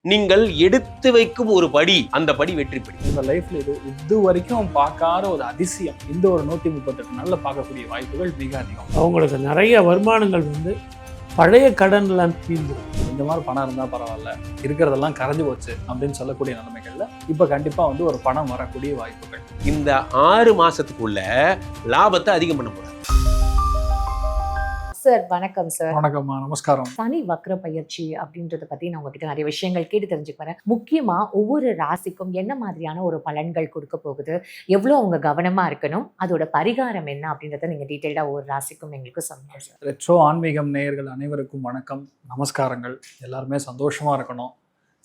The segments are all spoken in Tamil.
நீங்கள் எடுத்து வைக்கும் ஒரு படி, அந்த படி வெற்றி படி. உங்க லைஃப்ல இது வரைக்கும் பார்க்காத ஒரு அதிசயம் இந்த ஒரு 138 நாள்ல பார்க்கக்கூடிய வாய்ப்புகள் மிக அதிகம். அவங்களுக்கு நிறைய வருமானங்கள் பழைய கடன்லாம் தீர்ந்துடும். இந்த மாதிரி பணம் இருந்தா பரவாயில்ல, இருக்கிறதெல்லாம் கரைஞ்சு போச்சு அப்படின்னு சொல்லக்கூடிய நிலைமைகள்ல இப்ப கண்டிப்பா ஒரு பணம் வரக்கூடிய வாய்ப்புகள். இந்த 6 மாசத்துக்குள்ள லாபத்தை அதிகம் பண்ண போறாங்க. சார் வணக்கம் சார். வணக்கம்மா, நமஸ்காரம். சனி வக்ர பயிற்சி அப்படின்றத பத்தி நான் உங்ககிட்ட நிறைய விஷயங்கள் கேட்டு தெரிஞ்சுக்கிறேன். முக்கியமா ஒவ்வொரு ராசிக்கும் என்ன மாதிரியான ஒரு பலன்கள் கொடுக்க போகுது, எவ்வளவு அவங்க கவனமா இருக்கணும், அதோட பரிகாரம் என்ன அப்படின்றத நீங்க டீட்டெயில்டா ஒவ்வொரு ராசிக்கும் எங்களுக்கு சொல்லுங்க சார். ரெட்ரோ ஆன்மீகம் நேயர்கள் அனைவருக்கும் வணக்கம், நமஸ்காரங்கள். எல்லாருமே சந்தோஷமா இருக்கணும்.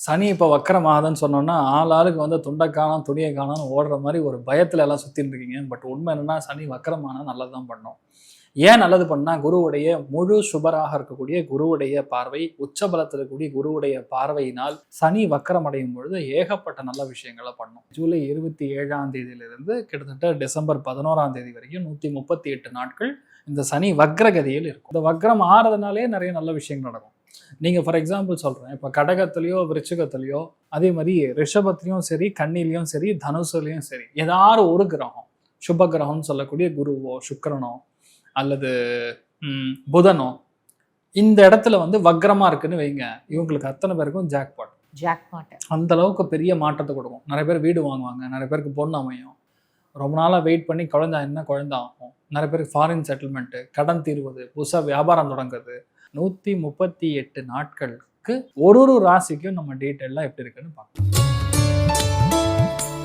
சனி இப்போ வக்கரமாகுதுன்னு சொன்னோன்னா ஆளுக்கு துண்டை காணோம் துணியை காணோம்னு ஓடுற மாதிரி ஒரு பயத்துல எல்லாம் சுத்தின்னு இருக்கீங்க. பட் உண்மை என்னன்னா, சனி வக்கரமானா நல்லதுதான் பண்ணோம். ஏன் நல்லது பண்ணால், குருவுடைய முழு சுபராக இருக்கக்கூடிய குருவுடைய பார்வை, உச்சபலத்தில் இருக்கக்கூடிய குருவுடைய பார்வையினால் சனி வக்கரம் அடையும் பொழுது ஏகப்பட்ட நல்ல விஷயங்களை பண்ணும். ஜூலை 27ஆம் தேதியிலிருந்து கிட்டத்தட்ட டிசம்பர் 11ஆம் தேதி வரைக்கும் 138 நாட்கள் இந்த சனி வக்ரகதியில் இருக்கும். இந்த வக்ரம் ஆறதுனாலே நிறைய நல்ல விஷயங்கள் நடக்கும். நீங்கள் ஃபார் எக்ஸாம்பிள் சொல்கிறேன், இப்போ கடகத்துலேயோ விருச்சிகத்துலேயோ, அதே மாதிரி ரிஷபத்துலேயும் சரி, கன்னிலையும் சரி, தனுசுலையும் சரி, ஏதாவது ஒரு கிரகம், சுப கிரகம்னு சொல்லக்கூடிய குருவோ சுக்கிரனோ அல்லது புதனோ இந்த இடத்துல வக்ரமா இருக்குன்னு வைங்க, இவங்களுக்கு அத்தனை பேருக்கும் ஜாக்பாட் அந்த அளவுக்கு பெரிய மாற்றத்தை கொடுக்கும். நிறைய பேர் வீடு வாங்குவாங்க, நிறைய பேருக்கு பொண்ணு அமையும், ரொம்ப நாளாக வெயிட் பண்ணி குழந்தை ஆகும், நிறைய பேருக்கு ஃபாரின் செட்டில்மெண்ட்டு, கடன் தீர்வது, புதுசாக வியாபாரம் தொடங்குறது. 138 நாட்களுக்கு ஒரு ராசிக்கும் நம்ம டீட்டெயிலாக எப்படி இருக்குன்னு பார்க்கலாம்.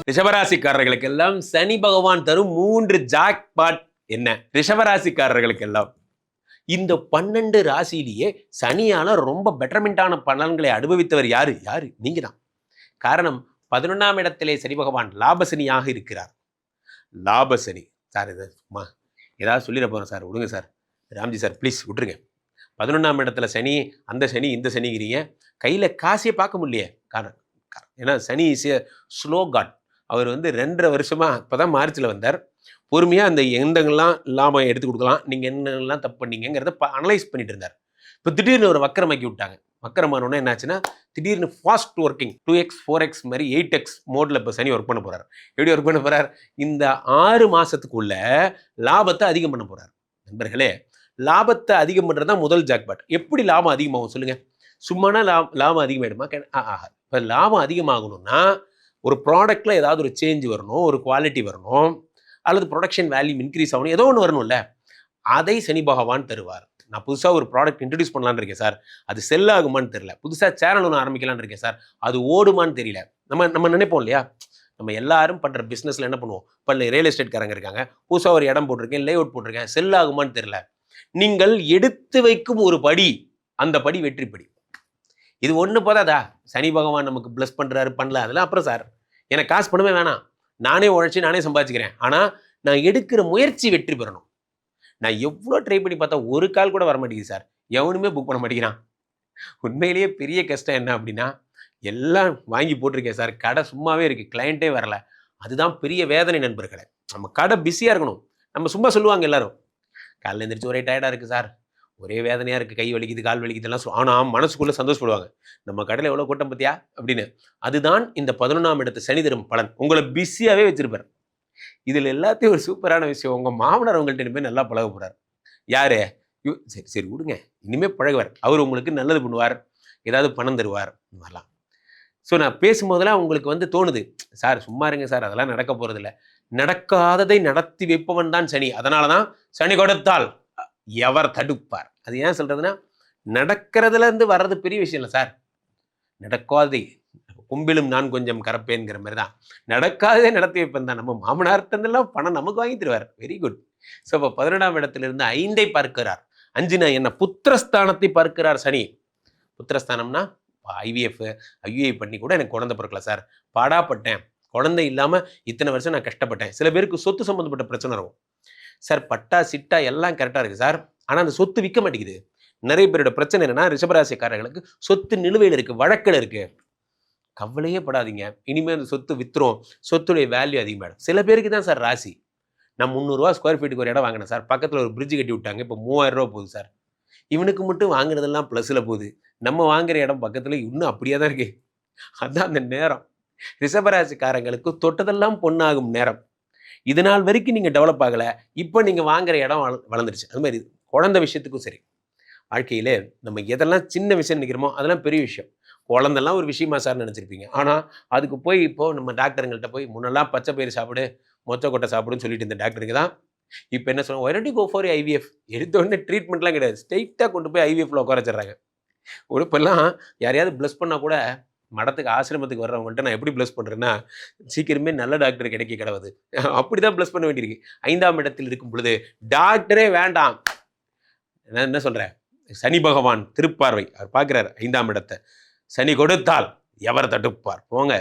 ரிஷபராசிக்காரர்களுக்கு எல்லாம் சனி பகவான் தரும் 3 ஜாக்பாட் என்ன? ரிஷபராசிக்காரர்களுக்கு எல்லாம் இந்த 12 ராசியிலேயே சனியால ரொம்ப பெட்டர்மெண்டான பலன்களை அனுபவித்தவர் யாரு? நீங்க தான். காரணம், 11ஆம் இடத்திலே சனி பகவான் லாபசனியாக இருக்கிறார். லாபசனி சார், இது ஏதாவது சொல்லிட போறேன் சார், விடுங்க சார், ராம்ஜி சார் ப்ளீஸ் விட்டுருங்க. 11ஆம் இடத்துல சனி, அந்த சனி இந்த சனிங்கிறீங்க, கையில காசே பார்க்க முடியலையே. காரணம் ஏன்னா சனி இஸ் ஏ ஸ்லோ காட். அவர் 2.5 வருஷமா இப்போதான் மார்ச்சில் வந்தார். பொறுமையாக அந்த எந்தங்கள்லாம் லாபம் எடுத்து கொடுக்கலாம், நீங்கள் என்னெல்லாம் தப்பு பண்ணீங்கிறத அனலைஸ் பண்ணிட்டு இருந்தார். இப்போ திடீர்னு ஒரு வக்கரமாக்கி விட்டாங்க. வக்கரமானோன்னா என்னாச்சுன்னா, திடீர்னு ஃபாஸ்ட் ஒர்க்கிங் 2x 4x மாதிரி 8x மோடில் இப்போ சனி ஒர்க் பண்ண போகிறார். எப்படி ஒர்க் பண்ண போகிறார்? இந்த 6 மாதத்துக்குள்ள லாபத்தை அதிகம் பண்ண போகிறார். நண்பர்களே, லாபத்தை அதிகம் பண்ணுறது தான் முதல் ஜாக்பாட். எப்படி லாபம் அதிகமாகும் சொல்லுங்கள்? சும்மானா லாபம் அதிகமாகிடுமா? இப்போ லாபம் அதிகமாகணும்னா ஒரு ப்ராடக்டில் ஏதாவது ஒரு சேஞ்ச் வரணும், ஒரு குவாலிட்டி வரணும், அல்லது ப்ரொடக்ஷன் வேல்யூ இன்க்ரீஸ் ஆகணும், ஏதோ ஒன்று வரணும்ல. அதை சனி பகவான் தருவார். நான் புதுசாக ஒரு ப்ராடக்ட் இன்ட்ரடியூஸ் பண்ணலான்னு இருக்கேன் சார், அது செல் ஆகுமான்னு தெரியல. புதுசாக சேனல் ஒன்று ஆரம்பிக்கலான்னு இருக்கேன் சார், அது ஓடுமான்னு தெரியல. நம்ம நினைப்போம் இல்லையா, நம்ம எல்லாரும் பண்ணுற பிஸ்னஸில் என்ன பண்ணுவோம்? இப்போ ரியல் எஸ்டேட்காரங்க இருக்காங்க, புதுசாக ஒரு இடம் போட்டிருக்கேன், லே அவுட் போட்டிருக்கேன், செல் ஆகுமான்னு தெரியல. நீங்கள் எடுத்து வைக்கும் ஒரு படி, அந்த படி வெற்றி படி. இது ஒன்று போதாதா? சனி பகவான் நமக்கு பிளஸ் பண்ணுறாரு, பண்ணல, அதெல்லாம் அப்புறம் சார். எனக்கு காசு பண்ணவே வேணாம், நானே உழைச்சி நானே சம்பாதிச்சுக்கிறேன். ஆனால் நான் எடுக்கிற முயற்சி வெற்றி பெறணும். நான் எவ்வளோ ட்ரை பண்ணி பார்த்தா ஒரு கால் கூட வர மாட்டேங்குது சார், எவனுமே புக் பண்ண மாட்டேங்கிறான். உண்மையிலேயே பெரிய கஷ்டம் என்ன அப்படின்னா, எல்லாம் வாங்கி போட்டிருக்கேன் சார், கடை சும்மாவே இருக்குது, கிளைண்ட்டே வரல. அதுதான் பெரிய வேதனை நண்பர்களே. நம்ம கடை பிஸியாக இருக்கணும். நம்ம சும்மா சொல்லுவாங்க எல்லாரும், காலையில் எழுந்திரிச்சு ஒரே டயர்டாக இருக்குது சார், ஒரே வேதனையாக இருக்குது, கை வலிக்குது, கால் வலிக்குதுலாம் ஆனால் மனசுக்குள்ளே சந்தோஷப்படுவாங்க, நம்ம கடையில் எவ்வளோ கூட்டம் பார்த்தியா அப்படின்னு. அதுதான் இந்த 11ஆம் இடத்து சனி தரும் பலன். உங்களை பிஸியாகவே வச்சிருப்பார். இதில் எல்லாத்தையும் ஒரு சூப்பரான விஷயம், உங்கள் மாமனார் உங்கள்கிட்ட இனிமேல் நல்லா பழக போகிறார். யார்? சரி விடுங்க, இனிமேல் பழகுவார். அவர் உங்களுக்கு நல்லது பண்ணுவார், ஏதாவது பணம் தருவார், வரலாம். ஸோ நான் பேசும்போதெல்லாம் உங்களுக்கு தோணுது, சார் சும்மா இருங்க சார், அதெல்லாம் நடக்க போகிறதில்ல. நடக்காததை நடத்தி வைப்பவன் தான் சனி. அதனால தான் சனி கொடுத்தால் எவர் தடுப்பார். அது ஏன் சொல்றதுன்னா, நடக்கிறதுலேருந்து வர்றது பெரிய விஷயம் இல்லை சார். நடக்காதே கும்பிலும் நான் கொஞ்சம் கரப்பேன்கிற மாதிரி தான், நடக்காதே நடத்தி வைப்பேன் தான். நம்ம மாமனார்ட்டெல்லாம் பணம் நமக்கு வாங்கி தருவார். Very good. ஸோ இப்போ 11ஆம் இடத்திலிருந்து 5ஐ பார்க்கிறார். 5 என்ன? புத்திரஸ்தானத்தை பார்க்கிறார் சனி. புத்திரஸ்தானம்னா IVF IUI பண்ணி கூட எனக்கு குழந்தை பிறக்கல சார், பாடாப்பட்டேன், குழந்தை இல்லாமல் இத்தனை வருஷம் நான் கஷ்டப்பட்டேன். சில பேருக்கு சொத்து சம்மந்தப்பட்ட பிரச்சனை இருக்கும் சார், பட்டா சிட்டா எல்லாம் கரெக்டாக இருக்குது சார், ஆனால் அந்த சொத்து விற்க மாட்டேங்குது. நிறைய பேரோட பிரச்சனை என்னன்னா, ரிஷபராசிக்காரர்களுக்கு சொத்து நிலுவையில் இருக்குது, வழக்கில் இருக்குது. கவலையே படாதீங்க, இனிமேல் அந்த சொத்து வித்துரும், சொத்துடைய வேல்யூ அதிகமாகிடும். சில பேருக்கு தான் சார் ராசி. நான் 300 ரூபா ஸ்கொயர் ஃபீட்டுக்கு ஒரு இடம் வாங்கினேன் சார், பக்கத்தில் ஒரு பிரிட்ஜ் கட்டி விட்டாங்க, இப்போ 3000 ரூபா போகுது சார். இவனுக்கு மட்டும் வாங்குறதெல்லாம் ப்ளஸில் போகுது, நம்ம வாங்குற இடம் பக்கத்தில் இன்னும் அப்படியே தான் இருக்குது. அதுதான் அந்த நேரம். ரிஷபராசிக்காரங்களுக்கு தொட்டதெல்லாம் பொண்ணாகும் நேரம். இது நாள் வரைக்கும் நீங்கள் டெவலப் ஆகலை, இப்போ நீங்கள் வாங்குற இடம் வளர்ந்துருச்சு. அது மாதிரி குழந்தை விஷயத்துக்கும் சரி. வாழ்க்கையில் நம்ம எதெல்லாம் சின்ன விஷயம் நினைக்கிறோமோ அதெல்லாம் பெரிய விஷயம். குழந்தெல்லாம் ஒரு விஷயமா சார் நினச்சிருப்பீங்க. ஆனால் அதுக்கு போய் இப்போது நம்ம டாக்டருங்கள்ட்ட போய் முன்னெல்லாம் பச்சை பயிறு சாப்பிடு, மொச்சை கொட்டை சாப்பிடுன்னு சொல்லிட்டு இந்த டாக்டருக்கு தான் இப்போ என்ன சொல்லுவாங்க, why don't you go for IVF. எடுத்த உடனே ட்ரீட்மெண்ட்லாம் கிடையாது, ஸ்ட்ரெயிட்டாக கொண்டு போய் ஐவிஎஃப்ல உட்கார வச்சிடுறாங்க. ஒரு இப்போல்லாம் யாரையாவது ப்ளஸ் பண்ணால் கூட மடத்துக்கு ஆசிரமத்துக்கு வர்றவங்கள்ட்ட நான் எப்படி ப்ளஸ் பண்ணுறேன்னா, சீக்கிரமே நல்ல டாக்டர் கிடைக்க கிடவுது, அப்படி தான் ப்ளஸ் பண்ண வேண்டியிருக்கு. 5ஆம் இடத்தில் இருக்கும் பொழுது டாக்டரே வேண்டாம். நான் என்ன சொல்கிறேன், சனி பகவான் திருப்பார்வை அவர் பார்க்குறாரு 5ஆம் இடத்தை. சனி கொடுத்தால் எவர் தடுப்பார், போங்க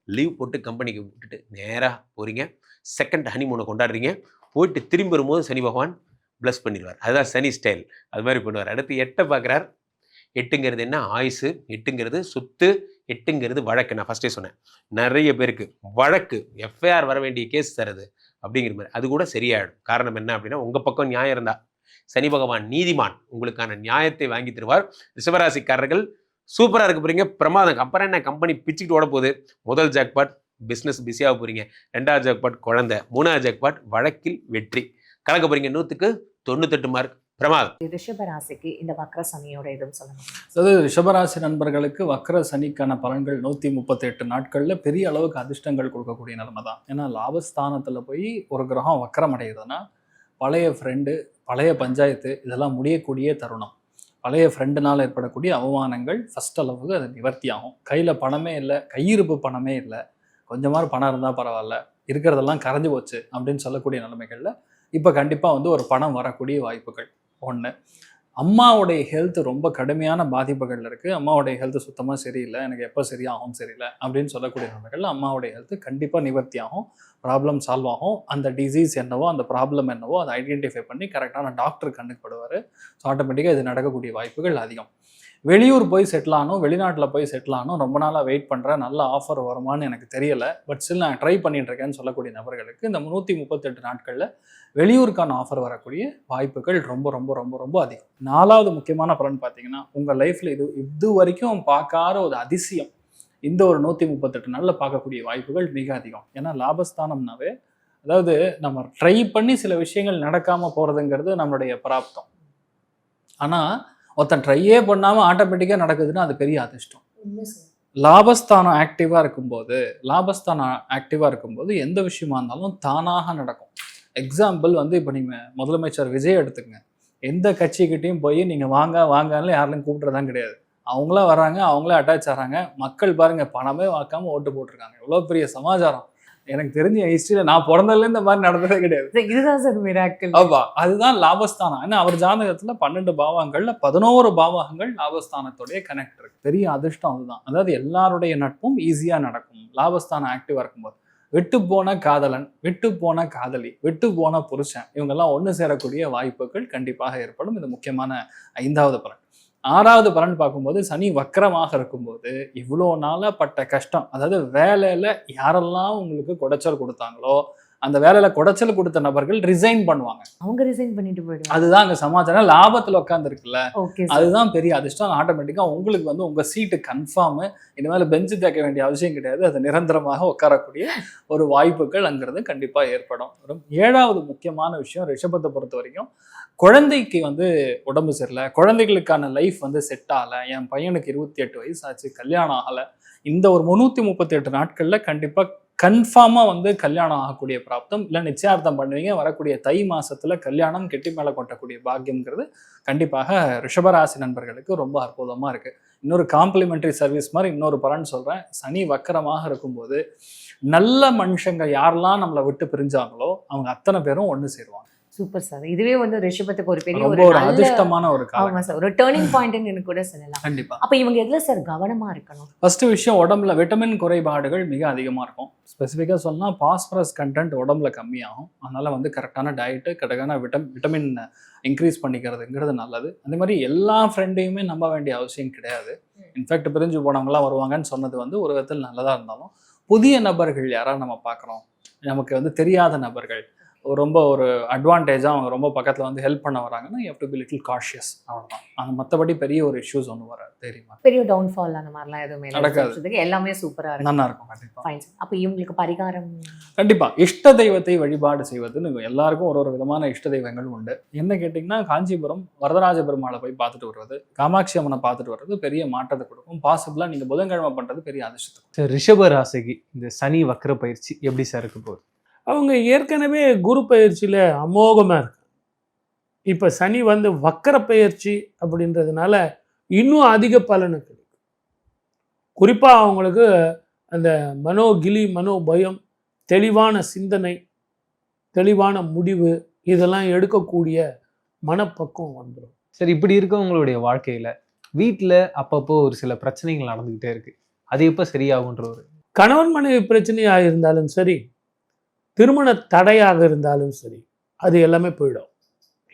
லீவ் போட்டு கம்பெனிக்கு விட்டுட்டு நேராக போகிறீங்க, செகண்ட் ஹனிமூனை கொண்டாடுறீங்க, போயிட்டு திரும்பி வரும்போது சனி பகவான் ப்ளஸ் பண்ணிடுவார். அதுதான் சனி ஸ்டைல், அது மாதிரி பண்ணுவார். அடுத்து 8 பார்க்குறார். 8ங்கிறது என்ன, ஆயுசு. 8ங்கிறது சொத்து. 8ங்கிறது வழக்கு. நான் ஃபஸ்ட்டே சொன்னேன், நிறைய பேருக்கு வழக்கு எஃப்ஐஆர் வர வேண்டிய கேஸ் தருது அப்படிங்கிற மாதிரி. அது கூட சரியாயிடும். காரணம் என்ன அப்படின்னா, உங்கள் பக்கம் நியாயம் இருந்தால் சனி பகவான் நீதிமான், உங்களுக்கான நியாயத்தை வாங்கி தருவார். ரிஷபராசிக்காரர்கள் சூப்பராக இருக்க போகிறீங்க, பிரமாதம். அப்புறம் என்ன, கம்பெனி பிச்சுக்கிட்டு ஓட போகுது. முதல் ஜாக்பாட் பிஸ்னஸ் பிஸியாக போகிறீங்க, 2வது ஜாக்பாட் குழந்தை, 3வது ஜாக்பாட் வழக்கில் வெற்றி. கலக்க போகிறீங்க 100க்கு 98 மார்க், பிரமாதம். ரிஷபராசிக்கு இந்த வக்ர சனியோட எதுவும் சொல்லணும். அதாவது ரிஷபராசி நண்பர்களுக்கு வக்ர சனிக்கான பலன்கள் 138 நாட்களில் பெரிய அளவுக்கு அதிர்ஷ்டங்கள் கொடுக்கக்கூடிய நிலைமை தான். ஏன்னா லாபஸ்தானத்தில் போய் ஒரு கிரகம் வக்ரம் அடையுதுன்னா பழைய ஃப்ரெண்டு, பழைய பஞ்சாயத்து இதெல்லாம் முடியக்கூடிய தருணம். பழைய ஃப்ரெண்டுனால் ஏற்படக்கூடிய அவமானங்கள் ஃபஸ்ட் அளவுக்கு அது நிவர்த்தி ஆகும். கையில் பணமே இல்லை, கையிருப்பு பணமே இல்லை, கொஞ்சமாக பணம் இருந்தால் பரவாயில்ல, இருக்கிறதெல்லாம் கரைஞ்சி போச்சு அப்படின்னு சொல்லக்கூடிய நிலைமைகளில் இப்போ கண்டிப்பாக ஒரு பணம் வரக்கூடிய வாய்ப்புகள். ஒன்று, அம்மாவுடைய ஹெல்த் ரொம்ப கடுமையான பாதிப்புகள் இருக்குது. அம்மாவுடைய ஹெல்த் சுத்தமாக சரியில்லை, எனக்கு எப்போ சரியாகும் சரியில்லை அப்படின்னு சொல்லக்கூடிய நிலைமைகளில் அம்மாவுடைய ஹெல்த் கண்டிப்பாக நிவர்த்தி ஆகும், ப்ராப்ளம் சால்வ் ஆகும். அந்த டிசீஸ் என்னவோ, அந்த ப்ராப்ளம் என்னவோ அதை ஐடென்டிஃபை பண்ணி கரெக்டான டாக்டர் கண்ணுக்கு படுவார். ஸோ ஆட்டோமேட்டிக்காக இது நடக்கக்கூடிய வாய்ப்புகள் அதிகம். வெளியூர் போய் செட்டில் ஆகணும், வெளிநாட்டில் போய் செட்டில் ஆகணும், ரொம்ப நாளாக வெயிட் பண்ணுறேன், நல்ல ஆஃபர் வருமானு எனக்கு தெரியலை, பட் ஸ்டில் நான் ட்ரை பண்ணிட்டு இருக்கேன்னு சொல்லக்கூடிய நபர்களுக்கு இந்த 138 நாட்களில் வெளியூருக்கான ஆஃபர் வரக்கூடிய வாய்ப்புகள் ரொம்ப ரொம்ப ரொம்ப ரொம்ப அதிகம். 4வது முக்கியமான பலன் பார்த்தீங்கன்னா, உங்கள் லைஃப்பில் இது வரைக்கும் பார்க்காத ஒரு அதிசயம் இந்த ஒரு 138 நாளில் பார்க்கக்கூடிய வாய்ப்புகள் மிக அதிகம். ஏன்னா லாபஸ்தானம்னாவே, அதாவது நம்ம ட்ரை பண்ணி சில விஷயங்கள் நடக்காமல் போகிறதுங்கிறது நம்மளுடைய பிராப்தம். ஆனால் ஒருத்தன் ட்ரையே பண்ணாமல் ஆட்டோமேட்டிக்காக நடக்குதுன்னா அது பெரிய அதிர்ஷ்டம். லாபஸ்தானம் ஆக்டிவாக இருக்கும்போது எந்த விஷயமா இருந்தாலும் தானாக நடக்கும். எக்ஸாம்பிள் இப்போ நீங்கள் முதலமைச்சர் விஜய் எடுத்துக்கங்க. எந்த கட்சிக்கிட்டையும் போய் நீங்கள் வாங்கன்னு யாரையும் கூப்பிட்றதான் கிடையாது. அவங்களா வராங்க, அவங்களே அட்டாச் ஆகிறாங்க. மக்கள் பாருங்கள், பணமே வாக்காமல் ஓட்டு போட்டிருக்காங்க. எவ்வளோ பெரிய சமாச்சாரம். எனக்கு தெரிஞ்ச ஹிஸ்ட்ரியில் நான் பிறந்ததுல இந்த மாதிரி நடந்ததே கிடையாது. இதுதான் சார் மிராக்கிள். ஆமா, அதுதான் லாபஸ்தானம். ஏன்னா அவர் ஜாதகத்துல 12 பாவங்கள்ல 11 பாவகங்கள் லாபஸ்தானத்தோடைய கனெக்ட் இருக்கு. பெரிய அதிர்ஷ்டம் அதுதான். அதாவது எல்லாருடைய நட்பும் ஈஸியா நடக்கும் லாபஸ்தானம் ஆக்டிவா இருக்கும்போது. விட்டு போன காதலன், விட்டு போன காதலி, விட்டு போன புருஷன், இவங்கெல்லாம் ஒன்று சேரக்கூடிய வாய்ப்புகள் கண்டிப்பாக ஏற்படும். இது முக்கியமான 5வது பலன். 6வது பலன் பார்க்கும்போது, சனி வக்கரமாக இருக்கும்போது இவ்வளோ நாளாக பட்ட கஷ்டம், அதாவது வேலையில் யாரெல்லாம் உங்களுக்கு குடைச்சல் கொடுத்தாங்களோ அந்த வேலையில் குடைச்சல் கொடுத்த நபர்கள் ரிசைன் பண்ணுவாங்க. அவங்க ரிசைன் பண்ணிட்டு போயிடுவாங்க. அதுதான் அங்கே சமாச்சாரம். லாபத்தில் உட்காந்துருக்குல்ல, அதுதான் பெரிய அதிர்ஷ்டம். ஆட்டோமேட்டிக்காக உங்களுக்கு உங்கள் சீட்டு கன்ஃபார்மு. இனிமேல் பெஞ்சு தேக்க வேண்டிய அவசியம் கிடையாது. அது நிரந்தரமாக உட்காரக்கூடிய ஒரு வாய்ப்புகள் அங்கிறது கண்டிப்பாக ஏற்படும். 7வது முக்கியமான விஷயம், ரிஷபத்தை பொறுத்த வரைக்கும் குழந்தைக்கு உடம்பு சரியில்லை, குழந்தைகளுக்கான லைஃப் செட் ஆகலை, என் பையனுக்கு 28 வயசு ஆச்சு, கல்யாணம் ஆகலை. இந்த ஒரு 338 நாட்களில் கண்டிப்பாக கன்ஃபார்மாக கல்யாணம் ஆகக்கூடிய பிராப்தம், இல்லை நிச்சயார்த்தம் பண்ணுவீங்க. வரக்கூடிய தை மாசத்துல கல்யாணம் கெட்டி மேலே கொட்டக்கூடிய பாக்கியம்ங்கிறது கண்டிப்பாக ரிஷபராசி நண்பர்களுக்கு ரொம்ப அற்புதமாக இருக்குது. இன்னொரு காம்ப்ளிமெண்ட்ரி சர்வீஸ் மாதிரி இன்னொரு பலன் சொல்கிறேன். சனி வக்கரமாக இருக்கும்போது நல்ல மனுஷங்க யாரெல்லாம் நம்மளை விட்டு பிரிஞ்சாங்களோ அவங்க அத்தனை பேரும் ஒன்று சேருவாங்க. Super sir. இதுவே ரிஷபத்துக்கு ஒரு பெரிய ஒரு அதிர்ஷ்டமான ஒரு காலம். ஆமா சார், ஒரு டர்னிங் பாயிண்ட்னு கூட சொல்லலாம். கண்டிப்பா. அப்ப இவங்க எதுல சார் கவனமா இருக்கணும்? ஃபர்ஸ்ட் விஷயம், உடம்புல விட்டமின் குறைபாடுகள் மிக அதிகமா இருக்கும். ஸ்பெசிஃபிக்கா சொன்னா பாஸ்பரஸ் கண்டென்ட் உடம்புல கம்மியாகும். அதனால கரெக்டான டயட்டு, கரெக்டான விட்டமின் இன்க்ரீஸ் பண்ணிக்கிறதுங்கிறது நல்லது. அதே மாதிரி எல்லா ஃப்ரெண்டையுமே நம்ப வேண்டிய அவசியம் கிடையாது. இன்ஃபேக்ட் பிரிஞ்சு போனவங்களாம் வருவாங்கன்னு சொன்னது ஒரு விதத்தில் நல்லதா இருந்தாலும், புதிய நபர்கள் யாராவது நம்ம பார்க்குறோம், நமக்கு தெரியாத நபர்கள், ரொம்ப ஒரு அட்வான்டேஜாக அவங்க ரொம்ப பக்கத்தில் வந்து ஹெல்ப் பண்ண வராங்கன்னா you have to be little cautious, அவ்வளோதான். அது மற்றபடி பெரிய ஒரு இஷ்யூஸ் ஒன்று வராது, தெரியுமா? பெரிய டவுன்ஃபால் அந்த மாதிரிலாம் எதுவுமே இல்லை. நடக்காது. எல்லாமே சூப்பரா இருக்கு. நல்லா இருக்கும் கண்டிப்பாக. Fine sir. அப்ப இவங்களுக்கு பரிகாரம் கண்டிப்பாக இஷ்ட தெய்வத்தை வழிபாடு செய்வதுன்னு எல்லாருக்கும் ஒரு விதமான இஷ்ட தெய்வங்கள் உண்டு. என்ன கேட்டிங்கன்னா, காஞ்சிபுரம் வரதராஜ பெருமாளை போய் பார்த்துட்டு வருவது, காமாட்சி அம்மனை பார்த்துட்டு வர்றது பெரிய மாற்றத்தை கொடுக்கும். பாசிபிளாக நீங்கள் புதன்கிழமை பண்ணுறது பெரிய அதிர்ஷ்டத்தை. சார், ரிஷப ராசிக்கு இந்த சனி வக்ர பயிற்சி எப்படி சார் இருக்க போகுது? அவங்க ஏற்கனவே குரு பயிற்சியில் அமோகமாக இருக்கு. இப்போ சனி வந்து வக்கர பயிற்சி அப்படின்றதுனால இன்னும் அதிக பலனு கிடைக்கும். குறிப்பாக அவங்களுக்கு அந்த மனோகிலி, மனோபயம், தெளிவான சிந்தனை, தெளிவான முடிவு இதெல்லாம் எடுக்கக்கூடிய மனப்பக்குவம் வந்துடும். சரி, இப்படி இருக்கவங்களுடைய வாழ்க்கையில் வீட்டில் அப்பப்போ ஒரு சில பிரச்சனைகள் நடந்துக்கிட்டே இருக்கு, அது எப்போ சரியாகுன்ற ஒரு கணவன் மனைவி பிரச்சனையாக இருந்தாலும் சரி, திருமண தடையாக இருந்தாலும் சரி, அது எல்லாமே போயிடும்.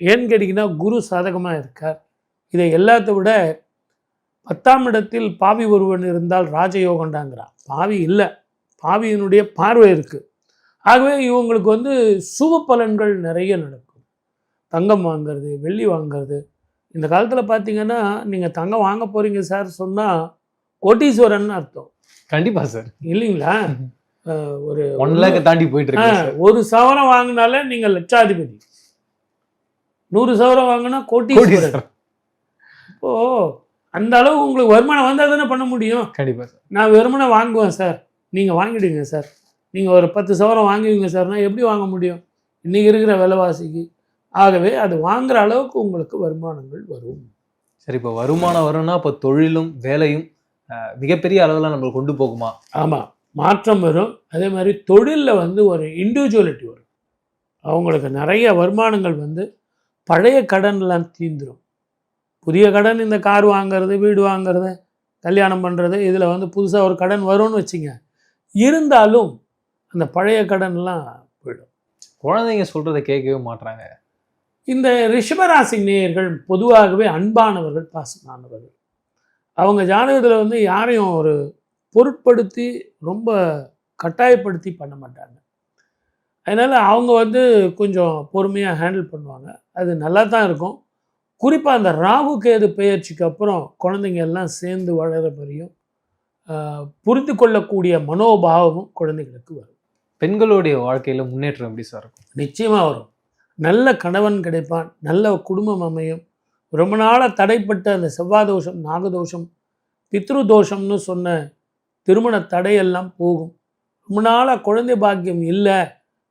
ஏன்னு கேட்டிங்கன்னா, குரு சாதகமாக இருக்கார். இதை எல்லாத்த விட 10ஆம் இடத்தில் பாவி ஒருவன் இருந்தால் ராஜயோகண்டாங்கிறான். பாவி இல்லை, பாவியினுடைய பார்வை இருக்குது. ஆகவே இவங்களுக்கு வந்து சுப பலன்கள் நிறைய நடக்கும். தங்கம் வாங்கிறது, வெள்ளி வாங்கிறது. இந்த காலத்தில் பார்த்தீங்கன்னா, நீங்கள் தங்கம் வாங்க போகிறீங்க சார் சொன்னால் கோட்டீஸ்வரன் அர்த்தம். கண்டிப்பாக சார், இல்லைங்களா? ஒரு 1 lakh தாண்டி போயிட்டு இருக்கு. ஒரு சவரம் வாங்கினாலே நீங்கள் லட்சாதிபதி, 100 சவரம் வாங்கினா கோட்டீஸ்வரன். இப்போ அந்த அளவு உங்களுக்கு வருமானம் வந்தால் தானே பண்ண முடியும். கண்டிப்பாக சார். நான் வருமானம் வாங்குவேன் சார், நீங்கள் வாங்கிடுங்க சார், நீங்கள் ஒரு 10 சவரம் வாங்குவீங்க சார்னா எப்படி வாங்க முடியும் இன்றைக்கி இருக்கிற விலைவாசிக்கு? ஆகவே அது வாங்குற அளவுக்கு உங்களுக்கு வருமானங்கள் வரும். சரி, இப்போ வருமானம் வரும்னா இப்போ தொழிலும் வேலையும் மிகப்பெரிய அளவில் நம்மளுக்கு கொண்டு போகுமா? ஆமாம், மாற்றம் வரும். அதே மாதிரி தொழிலில் வந்து ஒரு இண்டிவிஜுவலிட்டி வரும். அவங்களுக்கு நிறைய வருமானங்கள் வந்து பழைய கடன்லாம் தீந்துடும். புதிய கடன், இந்த கார் வாங்கிறது, வீடு வாங்கிறது, கல்யாணம் பண்ணுறது, இதில் வந்து புதுசாக ஒரு கடன் வரும்னு வச்சுங்க. இருந்தாலும் அந்த பழைய கடன்லாம் போயிடும். குழந்தைங்க சொல்கிறத கேட்கவே மாட்றாங்க. இந்த ரிஷபராசி நேயர்கள் பொதுவாகவே அன்பானவர்கள், பாசமானவர்கள். அவங்க ஜாதகத்தில் வந்து யாரையும் ஒரு பொருட்படுத்தி ரொம்ப கட்டாயப்படுத்தி பண்ண மாட்டாங்க. அதனால் அவங்க வந்து கொஞ்சம் பொறுமையாக ஹேண்டில் பண்ணுவாங்க. அது நல்லா தான் இருக்கும். குறிப்பாக அந்த ராகு கேது பெயர்ச்சிக்கு அப்புறம் குழந்தைங்க எல்லாம் சேர்ந்து வளர மாதிரியும் புரிந்து கொள்ளக்கூடிய மனோபாவமும் குழந்தைகளுக்கு வரும். பெண்களுடைய வாழ்க்கையில் முன்னேற்றம் எப்படி சார் இருக்கும்? நிச்சயமாக வரும். நல்ல கணவன் கிடைப்பான், நல்ல குடும்பம் அமையும். ரொம்ப நாளாக தடைப்பட்ட அந்த செவ்வாதோஷம், நாகதோஷம், பித்ரு தோஷம்னு சொன்ன திருமண தடையெல்லாம் போகும். ரொம்ப நாளாக குழந்தை பாக்கியம் இல்லை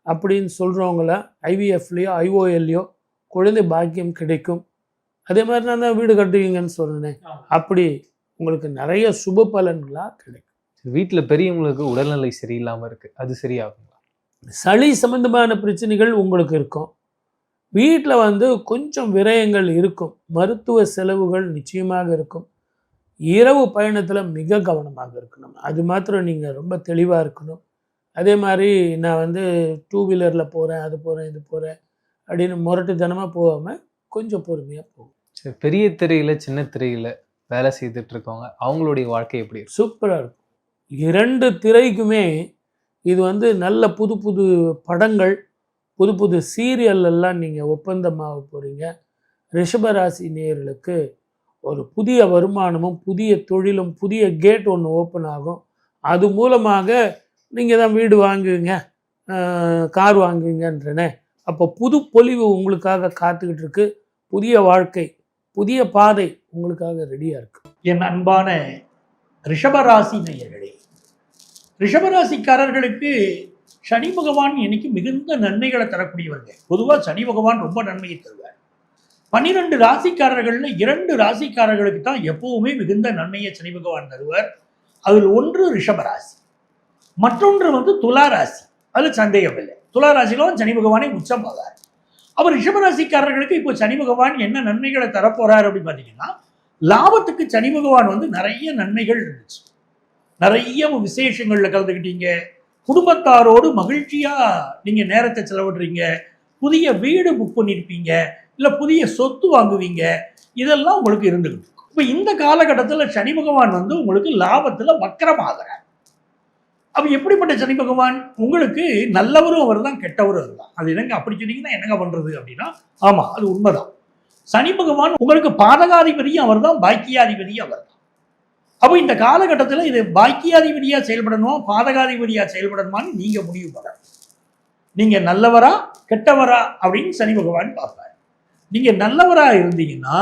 அப்படின்னு சொல்கிறவங்கள ஐவிஎஃப்லேயோ ஐஓஎல்லையோ குழந்தை பாக்கியம் கிடைக்கும். அதே மாதிரி நான் தான் வீடு கட்டுவீங்கன்னு சொன்னேன், அப்படி உங்களுக்கு நிறைய சுப பலன்களாக கிடைக்கும். வீட்டில் பெரியவங்களுக்கு உடல்நிலை சரியில்லாமல் இருக்குது, அது சரியாகுங்களா? சளி சம்பந்தமான பிரச்சனைகள் உங்களுக்கு இருக்கும். வீட்டில் வந்து கொஞ்சம் விரயங்கள் இருக்கும், மருத்துவ செலவுகள் நிச்சயமாக இருக்கும். இரவு பயணத்தில் மிக கவனமாக இருக்கணும். அது மாத்திரம் நீங்கள் ரொம்ப தெளிவாக இருக்கணும். அதே மாதிரி நான் வந்து 2 வீலரில் போகிறேன், அது போகிறேன், இது போகிறேன் அப்படின்னு முரட்டுத்தனமாக போகாமல் கொஞ்சம் பொறுமையாக போகும். சரி, பெரிய திரையில் சின்ன திரையில் வேலை செய்துட்டு இருக்கவங்க அவங்களுடைய வாழ்க்கை எப்படி இருக்கும்? சூப்பராக இருக்கும். 2 திரைக்குமே இது வந்து நல்ல புது புது படங்கள், புது புது சீரியல் எல்லாம் நீங்கள் ஒப்பந்தமாக போகிறீங்க. ரிஷபராசி நேயர்களுக்கு ஒரு புதிய வருமானமும் புதிய தொழிலும் புதிய கேட் ஒன்று ஓப்பன் ஆகும். அது மூலமாக நீங்கள் தான் வீடு வாங்குவீங்க, கார் வாங்குவீங்கன்றனே. அப்போ புது பொலிவு உங்களுக்காக காத்துக்கிட்டு இருக்கு. புதிய வாழ்க்கை, புதிய பாதை உங்களுக்காக ரெடியாக இருக்கு. என் அன்பான ரிஷபராசி நேயர்களே, ரிஷபராசிக்காரர்களுக்கு சனி பகவான் இன்னைக்கு மிகுந்த நன்மைகளை தரக்கூடியவங்க. பொதுவாக சனி பகவான் ரொம்ப நன்மையை தருவார். 12 ராசிக்காரர்களில் 2 ராசிக்காரர்களுக்கு தான் எப்பவுமே மிகுந்த நன்மையை சனி பகவான் தருவார். அதில் ஒன்று ரிஷபராசி, மற்றொன்று வந்து துளாராசி. அதில் சந்தேகம் இல்லை, துளாராசியிலும் சனி பகவானை உச்சமாவார். அவர் ரிஷபராசிக்காரர்களுக்கு இப்போ சனி பகவான் என்ன நன்மைகளை தரப்போறார் அப்படின்னு பார்த்தீங்கன்னா, லாபத்துக்கு சனி பகவான் வந்து நிறைய நன்மைகள் இருந்துச்சு. நிறைய விசேஷங்களில் கலந்துக்கிட்டீங்க, குடும்பத்தாரோடு மகிழ்ச்சியாக நீங்கள் நேரத்தை செலவிடுறீங்க, புதிய வீடு புக் பண்ணியிருப்பீங்க, இல்லை புதிய சொத்து வாங்குவீங்க, இதெல்லாம் உங்களுக்கு இருந்துக்கிட்டு இருக்கும். இப்போ இந்த காலகட்டத்தில் சனி பகவான் வந்து உங்களுக்கு லாபத்தில் வக்கரமாகிறார். அப்ப எப்படிப்பட்ட சனி பகவான்? உங்களுக்கு நல்லவரும் அவர் தான், கெட்டவரும் அவர் தான். அது என்னங்க அப்படி சொன்னீங்கன்னா என்னங்க பண்றது அப்படின்னா, ஆமா அது உண்மைதான். சனி பகவான் உங்களுக்கு பாதகாதிபதியும் அவர் தான், பாக்கியாதிபதியும் அவர் தான். அப்போ இந்த காலகட்டத்தில் இது பாக்கியாதிபதியா செயல்படணுமா பாதகாதிபதியா செயல்படணுமான்னு நீங்க முடிவு பண்ணணும். நீங்க நல்லவரா கெட்டவரா அப்படின்னு சனி பகவான் பார்ப்பார். நீங்க நல்லவரா இருந்தீங்கன்னா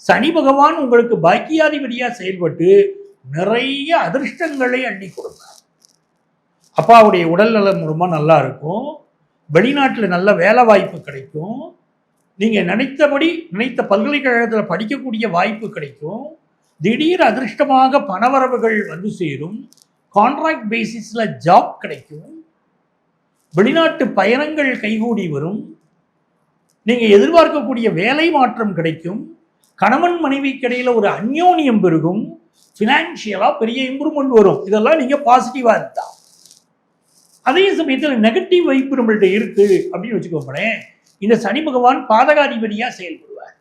சனி பகவான் உங்களுக்கு பாக்கியாதிபதியா செயல்பட்டு நிறைய அதிர்ஷ்டங்களை அள்ளி கொடுப்பார். அப்பாவுடைய உடல் நலம் ரொம்ப நல்லா இருக்கும், வெளிநாட்டில் நல்ல வேலை வாய்ப்பு கிடைக்கும், நீங்க நினைத்தபடி நினைத்த பல்கலைக்கழகத்தில் படிக்கக்கூடிய வாய்ப்பு கிடைக்கும், திடீர் அதிர்ஷ்டமாக பணவரவுகள் வந்து சேரும், கான்ட்ராக்ட் பேசிஸ்ல ஜாப் கிடைக்கும், வெளிநாட்டு பயணங்கள் கைகூடி வரும், நீங்க எதிர்பார்க்கக்கூடிய வேலை மாற்றம் கிடைக்கும், கணவன் மனைவிக்கு இடையில ஒரு அந்யோன்யம் பெருகும், பினான்சியலா பெரிய இம்ப்ரூவ்மெண்ட் வரும். இதெல்லாம் நீங்க பாசிட்டிவா இருந்தா. அதே சமயத்தில் நெகட்டிவ் வைப்பு நம்மள்ட்ட இருக்கு அப்படின்னு வச்சுக்கோங்களேன், இந்த சனி பகவான் பாதகாதிபதியா செயல்படுவார்.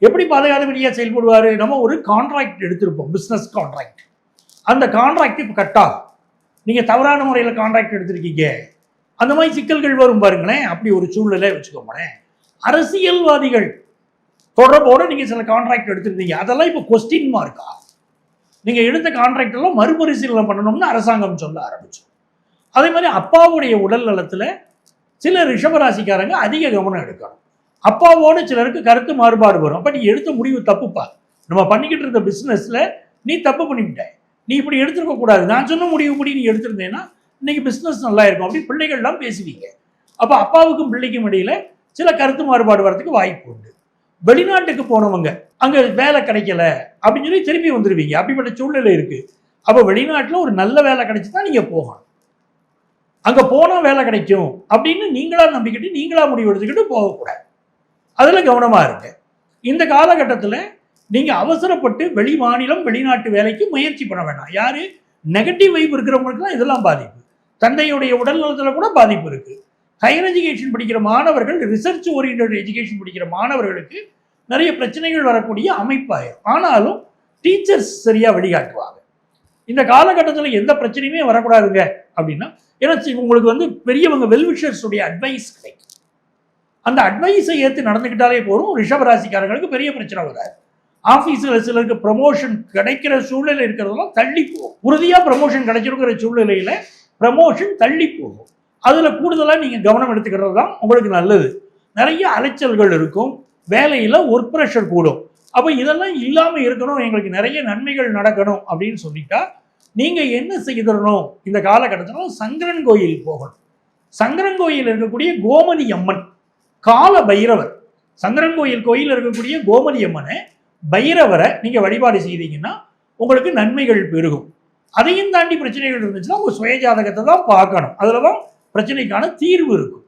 எப்படி பாதகாதிபதியா செயல்படுவார்? நம்ம ஒரு கான்ட்ராக்ட் எடுத்திருப்போம், பிசினஸ் கான்ட்ராக்ட். அந்த கான்ட்ராக்ட் இப்போ கட் ஆகும். நீங்க தவறான முறையில் கான்ட்ராக்ட் எடுத்திருக்கீங்க, அந்த மாதிரி சிக்கல்கள் வரும் பாருங்களேன். அப்படி ஒரு சூழ்நிலை வச்சுக்கோங்களேன். அரசியல்வாதிகள் தொடர்போட நீங்க சில கான்ட்ராக்ட் எடுத்திருந்தீங்க, அதெல்லாம் இப்போ கொஸ்டின் மார்க்கா. நீங்க எடுத்த கான்ட்ராக்ட் எல்லாம் மறுபரிசீலனை பண்ணணும்னு அரசாங்கம் சொல்ல ஆரம்பிச்சு. அதே மாதிரி அப்பாவுடைய உடல் நலத்துல சில ரிஷபராசிக்காரங்க அதிக கவனம் எடுக்கணும். அப்பாவோடு சிலருக்கு கருத்து மாறுபாடு வரும். அப்ப நீ எடுத்த முடிவு தப்புப்பா, நம்ம பண்ணிக்கிட்டு இருந்த பிசினஸ்ல நீ தப்பு பண்ணிவிட்ட, நீ இப்படி எடுத்துருக்க கூடாது, நான் சொன்ன முடிவு படி நீ எடுத்திருந்தேன்னா இன்னைக்கு பிசினஸ் நல்லா இருக்கும் அப்படி பிள்ளைகள்லாம் பேசுவீங்க. அப்ப அப்பாவுக்கும் பிள்ளைக்கும் இடையில சில கருத்து மாறுபாடு வரதுக்கு வாய்ப்பு உண்டு. வெளிநாட்டுக்கு போனவங்க அங்க வேலை கிடைக்கல அப்படின்னு சொல்லி திருப்பி வந்துடுவீங்க. அப்படிப்பட்ட சூழ்நிலை இருக்கு. அப்ப வெளிநாட்டுல ஒரு நல்ல வேலை கிடைச்சுதான் நீங்க போகணும். அங்க போனா வேலை கிடைக்கும் அப்படின்னு நீங்களா நம்பிக்கிட்டு நீங்களா முடிவு எடுத்துக்கிட்டு போகக்கூடாது. அதுல கவனமா இருங்க. இந்த காலகட்டத்துல நீங்க அவசரப்பட்டு வெளி மாநிலம் வெளிநாட்டு வேலைக்கு முயற்சி பண்ண வேண்டாம். யாரு நெகட்டிவ் வைப் இருக்கிறவங்களுக்குலாம் இதெல்லாம் பாதிப்பு. தந்தையுடைய உடல் நலத்துல கூட பாதிப்பு இருக்கு. ஹையர் எஜுகேஷன் படிக்கிற மாணவர்கள், ரிசர்ச் ஓரியன்டட் எஜுகேஷன் படிக்கிற மாணவர்களுக்கு நிறைய பிரச்சனைகள் வரக்கூடிய அமைப்பாயிரும். ஆனாலும் டீச்சர்ஸ் சரியா வழிகாட்டுவாங்க. இந்த காலகட்டத்தில் எந்த பிரச்சனையுமே வரக்கூடாதுங்க அப்படின்னா, ஏன்னா உங்களுக்கு வந்து பெரியவங்க வெல்விஷர்ஸ் உடைய அட்வைஸ் கிடைக்கும். அந்த அட்வைஸை ஏற்று நடந்துக்கிட்டாலே போதும். ரிஷபராசிக்காரங்களுக்கு பெரிய பிரச்சனை வராது. ஆஃபீஸில் சிலருக்கு ப்ரமோஷன் கிடைக்கிற சூழ்நிலை இருக்கிறதெல்லாம் தள்ளி போகும். உறுதியாக ப்ரமோஷன் கிடைச்சிருக்கிற சூழ்நிலையில் ப்ரமோஷன் தள்ளி போகும். அதில் கூடுதலாக நீங்கள் கவனம் எடுத்துக்கிறது தான் உங்களுக்கு நல்லது. நிறைய அலைச்சல்கள் இருக்கும், வேலையில் ஒர்க் ப்ரெஷர் கூடும். அப்போ இதெல்லாம் இல்லாமல் இருக்கணும், எங்களுக்கு நிறைய நன்மைகள் நடக்கணும் அப்படின்னு சொல்லிட்டா நீங்கள் என்ன செய்திடணும்? இந்த காலகட்டத்தில் சங்கரன் கோயில் போகணும். சங்கரன் கோயில் இருக்கக்கூடிய கோமதி அம்மன், கால பைரவர், சங்கரன் கோயில் இருக்கக்கூடிய கோமதி அம்மனை பைரவரை நீங்கள் வழிபாடு செய்தீங்கன்னா உங்களுக்கு நன்மைகள் பெருகும். அதையும் தாண்டி பிரச்சனைகள் இருந்துச்சுன்னா உங்கள் சுய ஜாதகத்தை தான் பார்க்கணும். அதில் தான் பிரச்சனைக்கான தீர்வு இருக்கும்.